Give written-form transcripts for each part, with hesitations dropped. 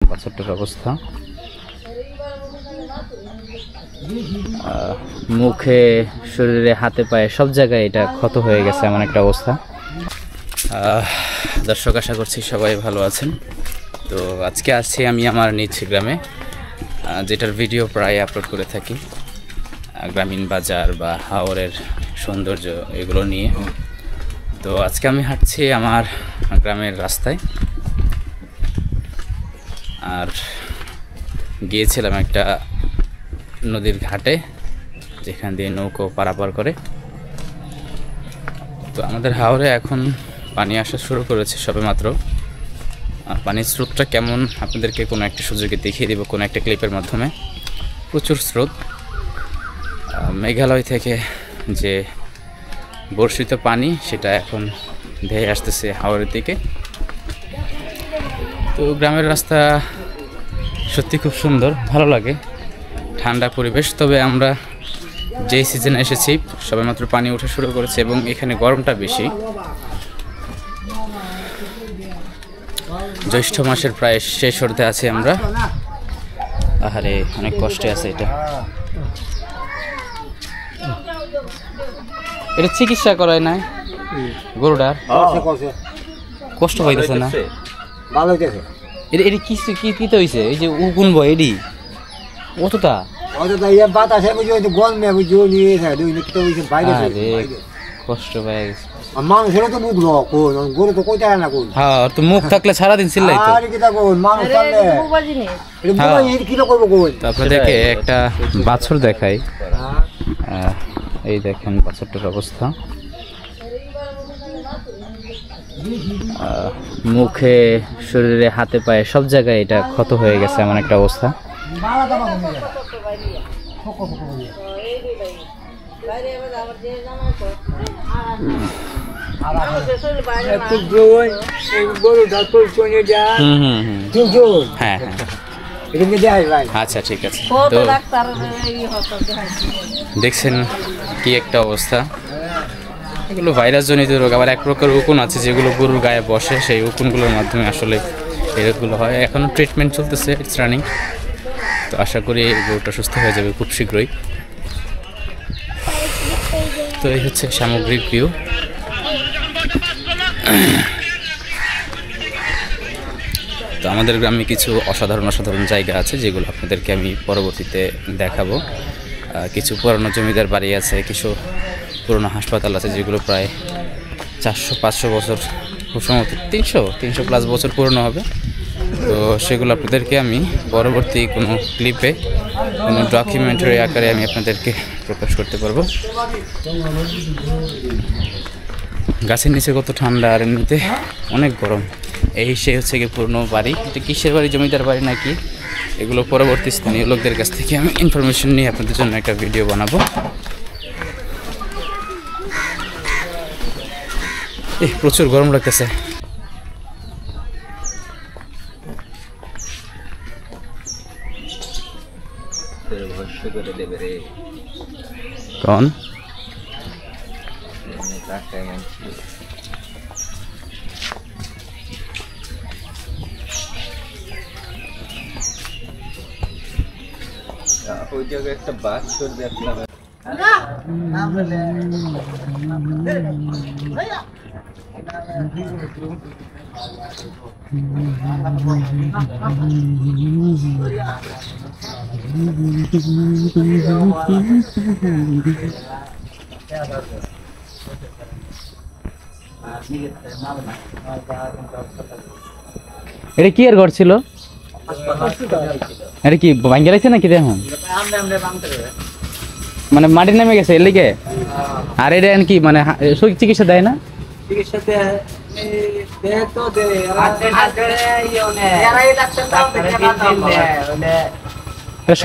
বাছুরটার অবস্থা। মুখে, শরীরে, হাতে পায়ে সব জায়গায় এটা ক্ষত হয়ে গেছে, এমন একটা অবস্থা। দর্শক, আশা করছি সবাই ভালো আছেন। তো আজকে আসছি আমি আমার নিজ গ্রামে, যেটার ভিডিও প্রায় আপলোড করে থাকি, গ্রামীণ বাজার বা হাওরের সৌন্দর্য এগুলো নিয়ে। তো আজকে আমি হাঁটছি আমার গ্রামের রাস্তায়, আর গিয়েছিলাম একটা নদীর ঘাটে যেখান দিয়ে নৌকো পারাপার করে। তো আমাদের হাওরে এখন পানি আসা শুরু করেছে সবেমাত্র। পানির স্রোতটা কেমন আপনাদেরকে কোনো একটা সুযোগে দেখিয়ে দেব কোনো একটা ক্লিপের মাধ্যমে। প্রচুর স্রোত, মেঘালয় থেকে যে বর্ষিত পানি সেটা এখন ধেয়ে আসতেছে হাওরের দিকে। তো গ্রামের রাস্তা সত্যি খুব সুন্দর, ভালো লাগে, ঠান্ডা পরিবেশ। তবে আমরা যেই সিজনে এসেছি সবেমাত্র পানি ওঠা শুরু করেছে এবং এখানে গরমটা বেশি। জ্যৈষ্ঠ মাসের প্রায় শেষ অর্ধে আছি আমরা। আহারে, অনেক কষ্টে আছে এটা। এটা চিকিৎসা করায় নাই গরুটার, কষ্ট পাইতেছে না? এটা কি হয়েছে? এই যে উকুন বয় এডি অতটা কষ্ট পাই গেছে। হ্যাঁ, তো মুখ থাকলে সারাদিন চিল্লাই তো। আপনাদেরকে একটা বাছুর দেখাই, এই দেখেন বাছুরটার অবস্থা। মুখে, শরীরে, হাতে পায়ে সব জায়গায় এটা ক্ষত হয়ে গেছে, এমন একটা অবস্থা। আচ্ছা, ঠিক আছে। তো দেখছেন কি একটা অবস্থা। এগুলো ভাইরাস জনিত রোগ। আবার এক প্রকার উকুন আছে যেগুলো গরুর গায়ে বসে, সেই উকুনগুলোর মাধ্যমে আসলে এই রোগগুলো হয়। এখনও ট্রিটমেন্ট চলতেছে, ইটস রানিং। তো আশা করি গরুটা সুস্থ হয়ে যাবে খুব শীঘ্রই। তো এই হচ্ছে সামগ্রিক ভিউ। তো আমাদের গ্রামে কিছু অসাধারণ জায়গা আছে যেগুলো আপনাদেরকে আমি পরবর্তীতে দেখাবো। কিছু পুরানো জমিদার বাড়ি আছে, কিছু পুরনো হাসপাতাল আছে যেগুলো প্রায় 400-500 বছর, খুব সম্ভবত 300 প্লাস বছর পুরনো হবে। তো সেগুলো আপনাদেরকে আমি পরবর্তী কোনো ক্লিপে, কোনো ডকুমেন্টারি আকারে আমি আপনাদেরকে প্রকাশ করতে পারবো। গাছের নিচে কত ঠান্ডা, আর এমনিতে অনেক গরম। সে হচ্ছে কি পুরনো বাড়ি, এটা কিসের বাড়ি, জমিদার বাড়ি নাকি, এগুলো পরবর্তী স্থানীয় লোকদের কাছ থেকে আমি ইনফরমেশন নিয়ে আপনাদের জন্য একটা ভিডিও বানাবো। প্রচুর গরম লাগতেছে। কোন ওই জায়গায় একটা বাছুর দেখলাম। এটা কি আর ঘর ছিল? এটা কি ভাঙ্গে লাগছে নাকি? দেখুন মানে মাটি নেমে গেছে এর লিগে। আর এটা কি মানে চিকিৎসা দেয় না?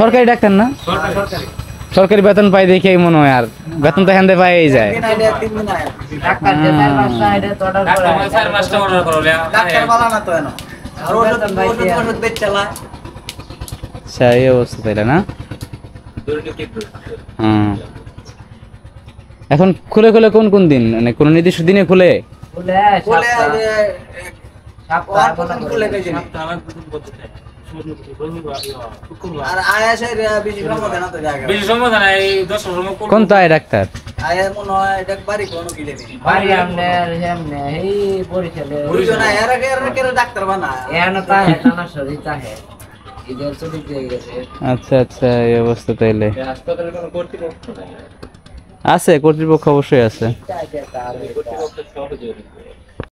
সরকারি ডাক্তার না? সরকারি বেতন পাই দেখে মনে হয়, আর বেতন তো এখান থেকে পাই যায়। আচ্ছা, এই অবস্থা তাইলে না? এখন খুলে কোন দিন, মানে কোন নির্দিষ্ট দিনে খুলে? আর আয়াসের বেশি সময় না তো জায়গা বেশি সময় না এই 10 সময় করব কোন তো আয় ডাক্তার? আয়া মনে হয় এটা বাড়ি কোনো কি লেবি বাড়ি আমনের এমনে এই পরিচলে বুঝছো না এর ডাক্তার বানা এখানে তাহে টানা শরীর তাহে ইদের ছুটি দিয়ে গেছে আচ্ছা আচ্ছা, এই অবস্থা তাইলে হাসপাতালে কোনো কর্তৃপক্ষ নাই আছে, কর্তৃপক্ষ অবশ্যই আছে। চাইতে তার কর্তৃপক্ষ সহযোগী